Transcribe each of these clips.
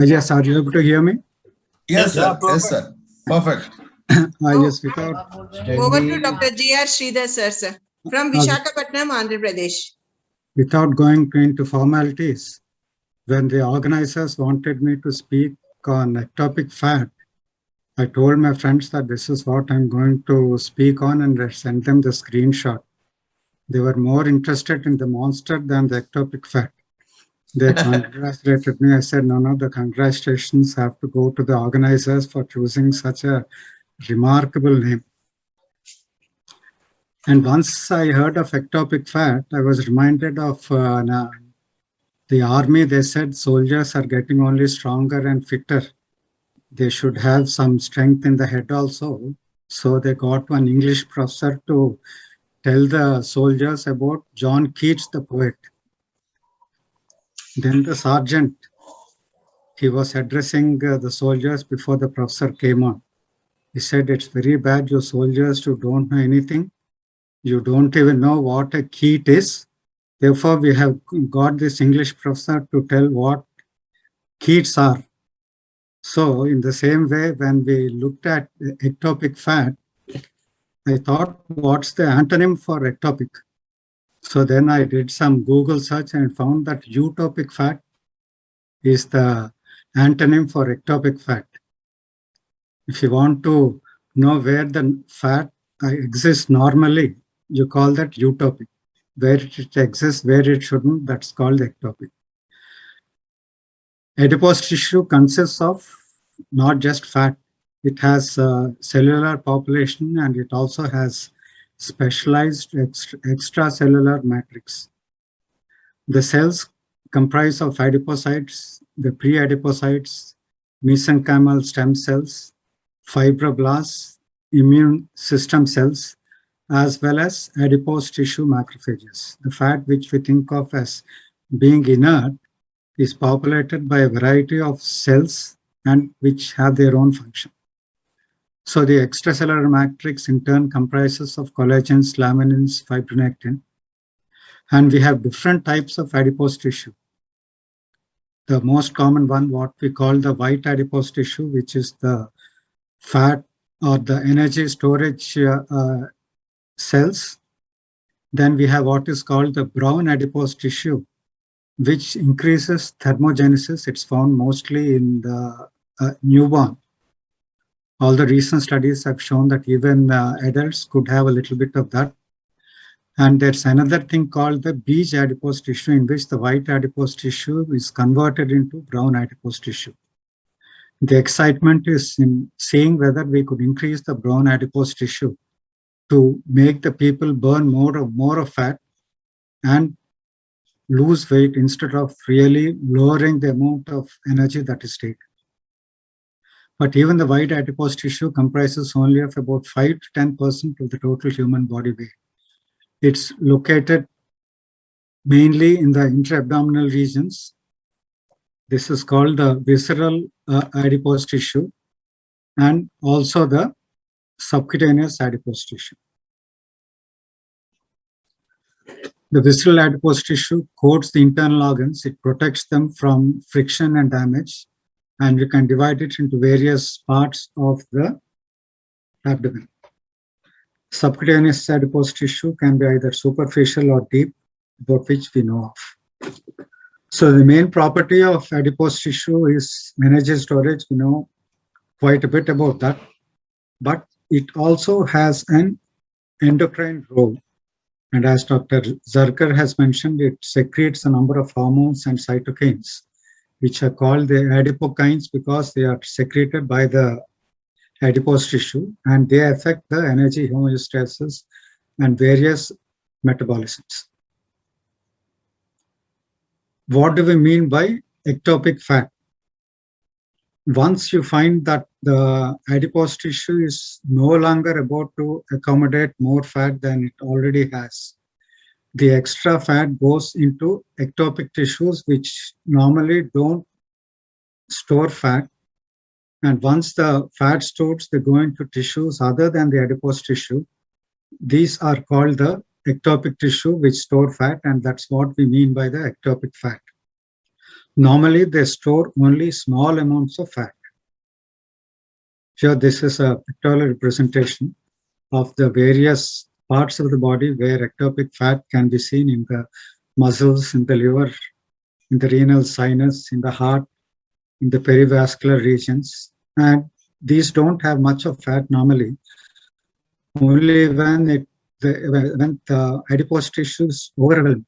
Yes, are you able to hear me? Yes, sir. Yes, sir. Perfect. Yes, without Over to Dr. G.R. Sridhar, sir, from Visakhapatnam, Andhra Pradesh. Without going into formalities, when the organizers wanted me to speak on ectopic fat, I told my friends that this is what I'm going to speak on, and I sent them the screenshot. They were more interested in the monster than the ectopic fat. They congratulated me. I said, no, the congratulations have to go to the organizers for choosing such a remarkable name. And once I heard of ectopic fat, I was reminded of the army. They said soldiers are getting only stronger and fitter. They should have some strength in the head also. So they got one English professor to tell the soldiers about John Keats, the poet. Then the sergeant, he was addressing the soldiers before the professor came on. He said, it's very bad, you soldiers who don't know anything. You don't even know what a Keat is. Therefore, we have got this English professor to tell what Keats are. So in the same way, when we looked at ectopic fat, I thought, what's the antonym for ectopic? So then I did some Google search and found that eutopic fat is the antonym for ectopic fat. If you want to know where the fat exists normally, you call that eutopic. Where it exists, where it shouldn't, that's called ectopic. Adipose tissue consists of not just fat. It has cellular population, and it also has specialized extracellular matrix. The cells comprise of adipocytes, the pre-adipocytes, mesenchymal stem cells, fibroblasts, immune system cells, as well as adipose tissue macrophages. The fat which we think of as being inert is populated by a variety of cells and which have their own function. So the extracellular matrix in turn comprises of collagens, laminins, fibronectin, and we have different types of adipose tissue. The most common one, what we call the white adipose tissue, which is the fat or the energy storage cells. Then we have what is called the brown adipose tissue, which increases thermogenesis. It's found mostly in the newborn. All the recent studies have shown that even adults could have a little bit of that. And there's another thing called the beige adipose tissue, in which the white adipose tissue is converted into brown adipose tissue. The excitement is in seeing whether we could increase the brown adipose tissue to make the people burn more of fat and lose weight instead of really lowering the amount of energy that is taken. But even the white adipose tissue comprises only of about 5 to 10% of the total human body weight. It's located mainly in the intra-abdominal regions. This is called the visceral adipose tissue, and also the subcutaneous adipose tissue. The visceral adipose tissue coats the internal organs. It protects them from friction and damage, and you can divide it into various parts of the abdomen. Subcutaneous adipose tissue can be either superficial or deep, about which we know of. So the main property of adipose tissue is energy storage. We know quite a bit about that, but it also has an endocrine role. And as Dr. Zarkar has mentioned, it secretes a number of hormones and cytokines, which are called the adipokines because they are secreted by the adipose tissue, and they affect the energy homeostasis and various metabolisms. What do we mean by ectopic fat? Once you find that the adipose tissue is no longer about to accommodate more fat than it already has, the extra fat goes into ectopic tissues, which normally don't store fat. And once the fat stores, they go into tissues other than the adipose tissue. These are called the ectopic tissue, which store fat, and that's what we mean by the ectopic fat. Normally, they store only small amounts of fat. Here, this is a pictorial representation of the various parts of the body where ectopic fat can be seen in the muscles, in the liver, in the renal sinus, in the heart, in the perivascular regions. And these don't have much of fat normally. Only when the adipose tissue is overwhelmed,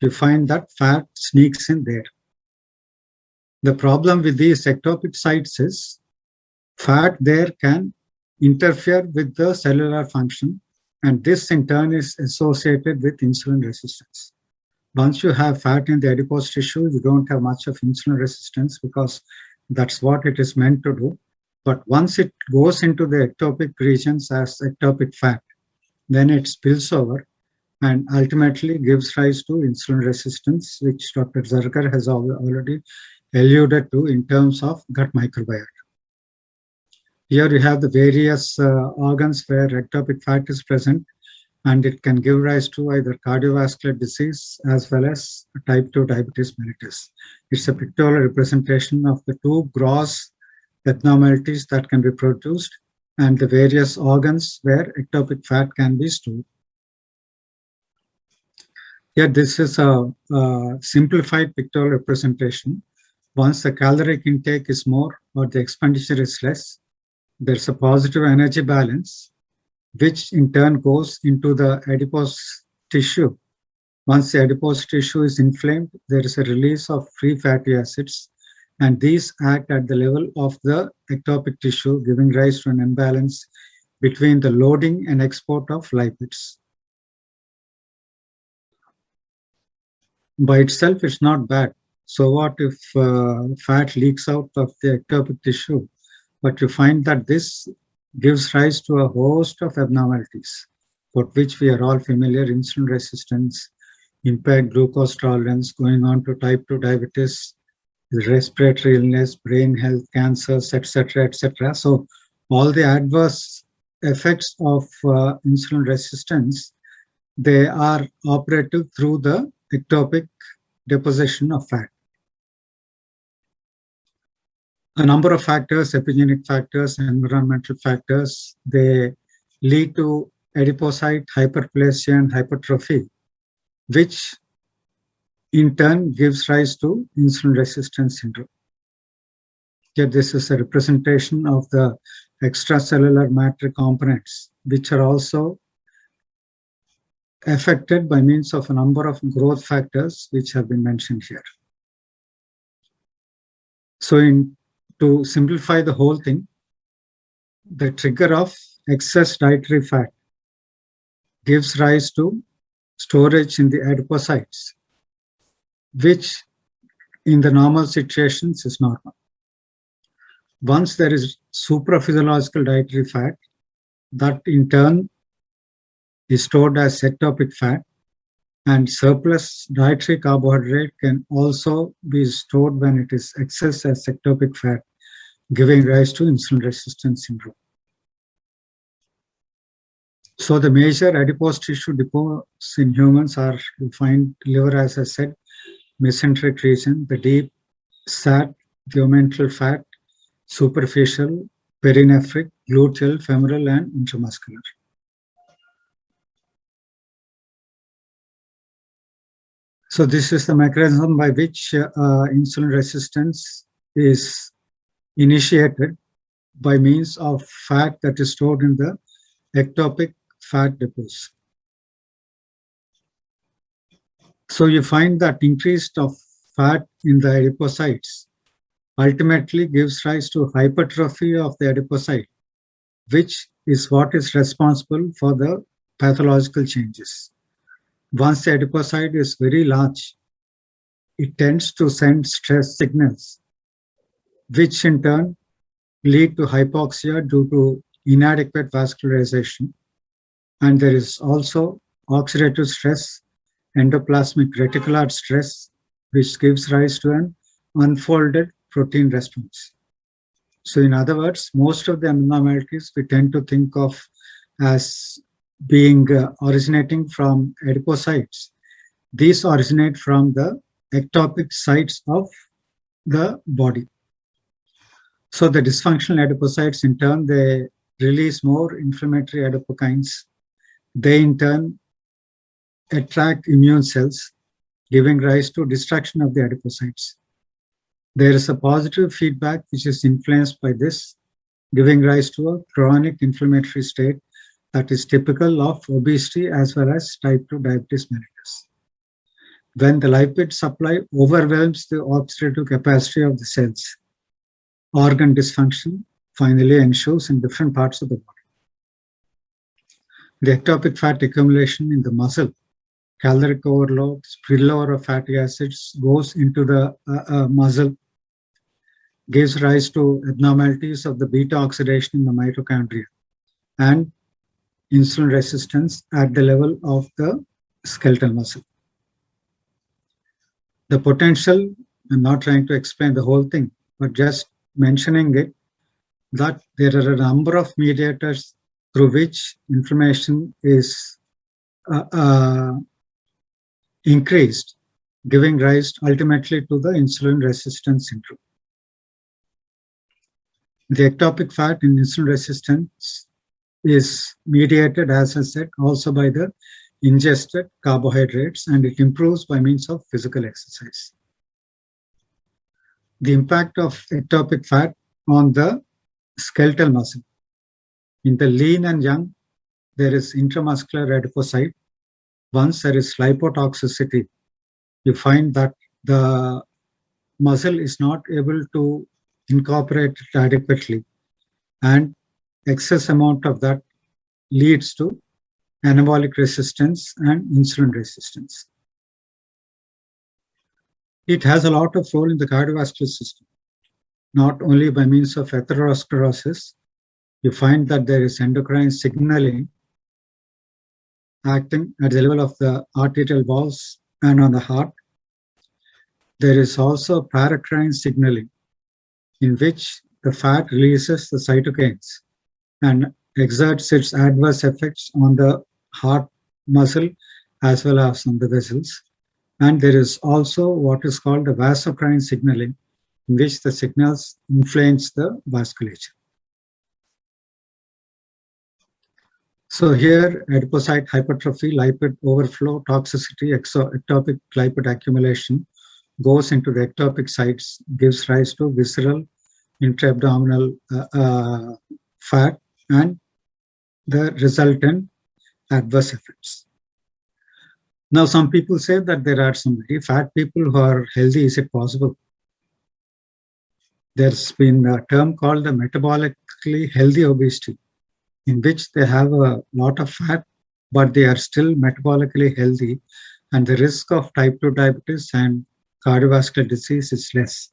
you find that fat sneaks in there. The problem with these ectopic sites is fat there can interfere with the cellular function, and this in turn is associated with insulin resistance. Once you have fat in the adipose tissue, you don't have much of insulin resistance because that's what it is meant to do. But once it goes into the ectopic regions as ectopic fat, then it spills over and ultimately gives rise to insulin resistance, which Dr. Zarkar has already alluded to in terms of gut microbiota. Here you have the various organs where ectopic fat is present, and it can give rise to either cardiovascular disease as well as type 2 diabetes mellitus. It's a pictorial representation of the two gross abnormalities that can be produced and the various organs where ectopic fat can be stored. Here, this is a simplified pictorial representation. Once the caloric intake is more or the expenditure is less, there's a positive energy balance, which in turn goes into the adipose tissue. Once the adipose tissue is inflamed, there is a release of free fatty acids, and these act at the level of the ectopic tissue, giving rise to an imbalance between the loading and export of lipids. By itself, it's not bad. So what if fat leaks out of the ectopic tissue? But you find that this gives rise to a host of abnormalities, for which we are all familiar: insulin resistance, impaired glucose tolerance, going on to type 2 diabetes, respiratory illness, brain health, cancers, etc., etc. So all the adverse effects of insulin resistance, they are operative through the ectopic deposition of fat. A number of factors, epigenetic factors, environmental factors, they lead to adipocyte hyperplasia and hypertrophy, which in turn gives rise to insulin resistance syndrome. Here, this is a representation of the extracellular matrix components, which are also affected by means of a number of growth factors which have been mentioned here. So to simplify the whole thing, the trigger of excess dietary fat gives rise to storage in the adipocytes, which in the normal situations is normal. Once there is supraphysiological dietary fat, that in turn is stored as ectopic fat, and surplus dietary carbohydrate can also be stored when it is excess as ectopic fat, giving rise to insulin resistance syndrome. So the major adipose tissue depots in humans are, you find liver, as I said, mesenteric region, the deep SAT, the omental fat, superficial, perinephric, gluteal, femoral, and intramuscular. So this is the mechanism by which insulin resistance is initiated, by means of fat that is stored in the ectopic fat depots. So you find that increase of fat in the adipocytes ultimately gives rise to hypertrophy of the adipocyte, which is what is responsible for the pathological changes. Once the adipocyte is very large, it tends to send stress signals, which in turn lead to hypoxia due to inadequate vascularization. And there is also oxidative stress, endoplasmic reticular stress, which gives rise to an unfolded protein response. So in other words, most of the abnormalities we tend to think of as being originating from adipocytes. These originate from the ectopic sites of the body. So the dysfunctional adipocytes, in turn, they release more inflammatory adipokines. They, in turn, attract immune cells, giving rise to destruction of the adipocytes. There is a positive feedback which is influenced by this, giving rise to a chronic inflammatory state that is typical of obesity as well as type 2 diabetes mellitus. When the lipid supply overwhelms the oxidative capacity of the cells, organ dysfunction finally ensues in different parts of the body. The ectopic fat accumulation in the muscle, caloric overload, spillover of fatty acids goes into the muscle, gives rise to abnormalities of the beta oxidation in the mitochondria and insulin resistance at the level of the skeletal muscle. The potential, I'm not trying to explain the whole thing, but just mentioning it, that there are a number of mediators through which inflammation is increased, giving rise ultimately to the insulin resistance syndrome. The ectopic fat in insulin resistance is mediated, as I said, also by the ingested carbohydrates, and it improves by means of physical exercise. The impact of ectopic fat on the skeletal muscle. In the lean and young, there is intramuscular adipocyte. Once there is lipotoxicity, you find that the muscle is not able to incorporate it adequately, and excess amount of that leads to anabolic resistance and insulin resistance. It has a lot of role in the cardiovascular system, not only by means of atherosclerosis. You find that there is endocrine signaling acting at the level of the arterial valves and on the heart. There is also paracrine signaling, in which the fat releases the cytokines and exerts its adverse effects on the heart muscle as well as on the vessels. And there is also what is called the vasocrine signaling, in which the signals influence the vasculature. So here, adipocyte hypertrophy, lipid overflow, toxicity, ectopic lipid accumulation goes into the ectopic sites, gives rise to visceral, intra-abdominal fat, and the resultant adverse effects. Now, some people say that there are some very fat people who are healthy. Is it possible? There's been a term called the metabolically healthy obesity, in which they have a lot of fat, but they are still metabolically healthy, and the risk of type 2 diabetes and cardiovascular disease is less.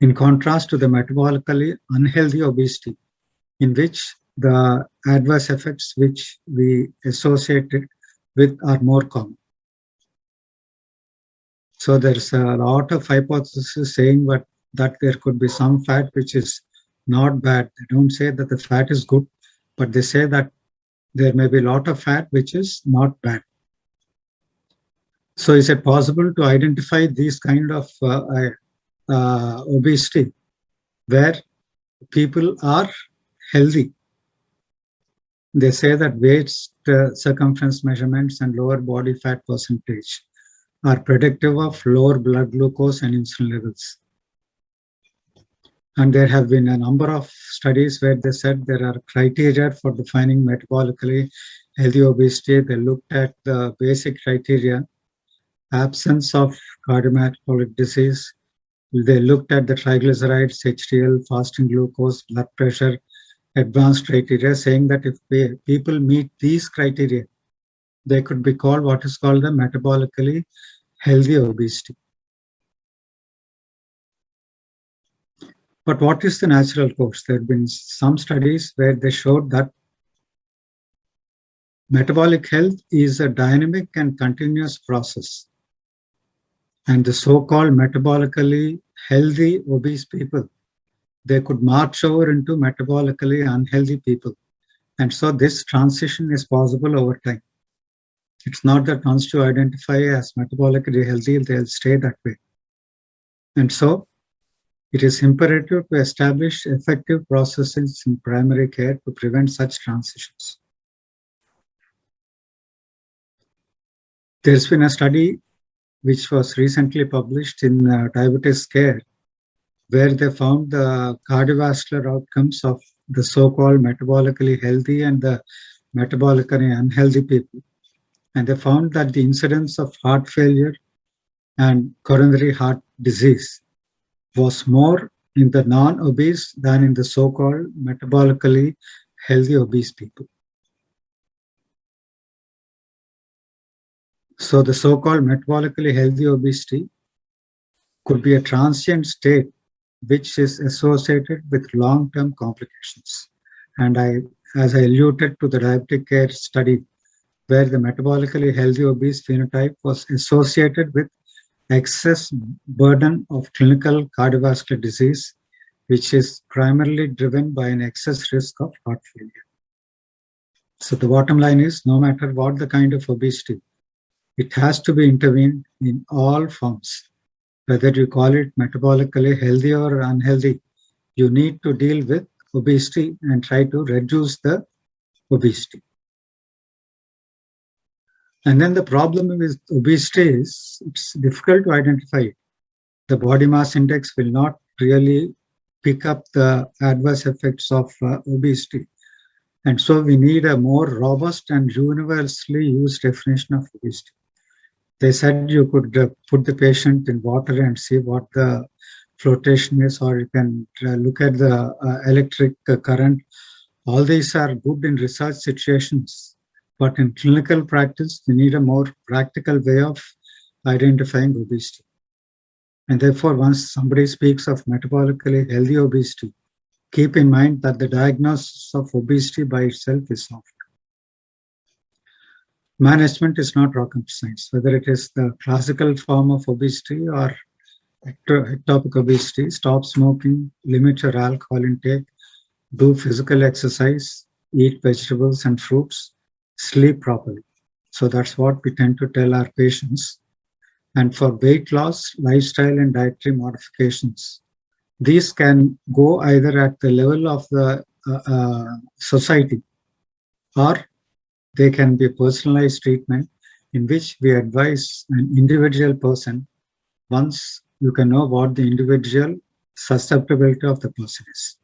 In contrast to the metabolically unhealthy obesity, in which the adverse effects which we associated with are more common. So there's a lot of hypotheses saying that there could be some fat which is not bad. They don't say that the fat is good, but they say that there may be a lot of fat which is not bad. So is it possible to identify these kind of obesity where people are healthy? They say that waist circumference measurements and lower body fat percentage are predictive of lower blood glucose and insulin levels. And there have been a number of studies where they said there are criteria for defining metabolically healthy obesity. They looked at the basic criteria: absence of cardiometabolic disease. They looked at the triglycerides, HDL, fasting glucose, blood pressure, advanced criteria, saying that if people meet these criteria, they could be called what is called the metabolically healthy obesity. But what is the natural course? There have been some studies where they showed that metabolic health is a dynamic and continuous process. And the so-called metabolically healthy obese people, they could march over into metabolically unhealthy people. And so this transition is possible over time. It's not that once you identify as metabolically healthy, they'll stay that way. And so it is imperative to establish effective processes in primary care to prevent such transitions. There's been a study which was recently published in Diabetes Care, where they found the cardiovascular outcomes of the so-called metabolically healthy and the metabolically unhealthy people. And they found that the incidence of heart failure and coronary heart disease was more in the non-obese than in the so-called metabolically healthy obese people. So the so-called metabolically healthy obesity could be a transient state which is associated with long-term complications. And as I alluded to the diabetic care study, where the metabolically healthy obese phenotype was associated with excess burden of clinical cardiovascular disease, which is primarily driven by an excess risk of heart failure. So the bottom line is, no matter what the kind of obesity, it has to be intervened in all forms. Whether you call it metabolically healthy or unhealthy, you need to deal with obesity and try to reduce the obesity. And then the problem with obesity is it's difficult to identify it. The body mass index will not really pick up the adverse effects of obesity. And so we need a more robust and universally used definition of obesity. They said you could put the patient in water and see what the flotation is, or you can look at the electric current. All these are good in research situations, but in clinical practice, we need a more practical way of identifying obesity. And therefore, once somebody speaks of metabolically healthy obesity, keep in mind that the diagnosis of obesity by itself is soft. Management is not rocket science, whether it is the classical form of obesity or ectopic obesity. Stop smoking, limit your alcohol intake, do physical exercise, eat vegetables and fruits, sleep properly. So that's what we tend to tell our patients. And for weight loss, lifestyle and dietary modifications, these can go either at the level of the society, or they can be personalized treatment in which we advise an individual person once you can know what the individual susceptibility of the person is.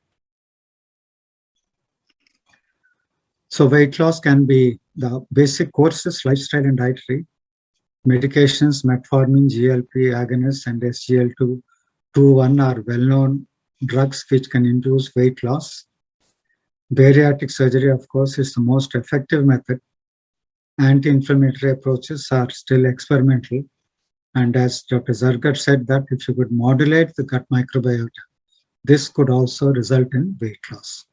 So weight loss can be the basic courses, lifestyle and dietary, medications, metformin, GLP agonists, and SGLT2/1 are well-known drugs which can induce weight loss. Bariatric surgery, of course, is the most effective method. Anti-inflammatory approaches are still experimental. And as Dr. Zargar said, that if you could modulate the gut microbiota, this could also result in weight loss.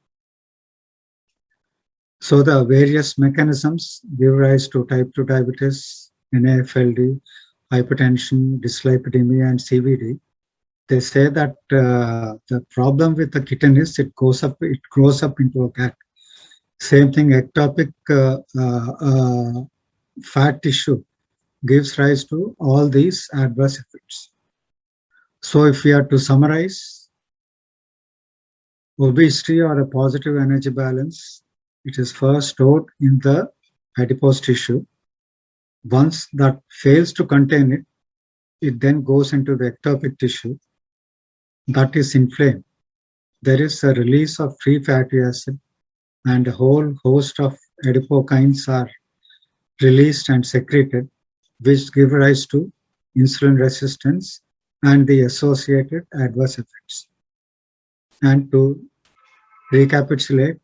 So the various mechanisms give rise to type 2 diabetes, NAFLD, hypertension, dyslipidemia, and CVD. They say that the problem with the kidney is it grows up into a gut. Same thing, ectopic fat tissue gives rise to all these adverse effects. So if we are to summarize, obesity or a positive energy balance, it is first stored in the adipose tissue. Once that fails to contain it, it then goes into the ectopic tissue that is inflamed. There is a release of free fatty acid, and a whole host of adipokines are released and secreted, which give rise to insulin resistance and the associated adverse effects. And to recapitulate,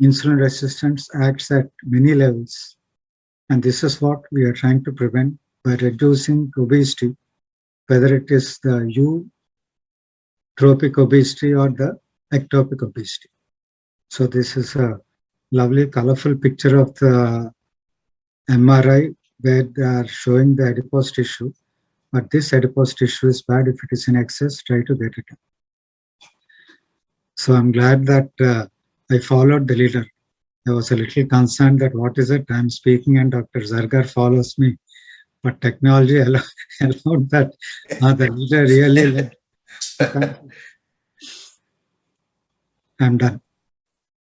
insulin resistance acts at many levels, and this is what we are trying to prevent by reducing obesity, whether it is the eutropic obesity or the ectopic obesity. So this is a lovely, colorful picture of the MRI where they are showing the adipose tissue, but this adipose tissue is bad. If it is in excess, try to get it out. So I'm glad that I followed the leader. I was a little concerned that what is it I'm speaking and Dr. Zargar follows me. but technology allowed that. The leader really led. I'm done.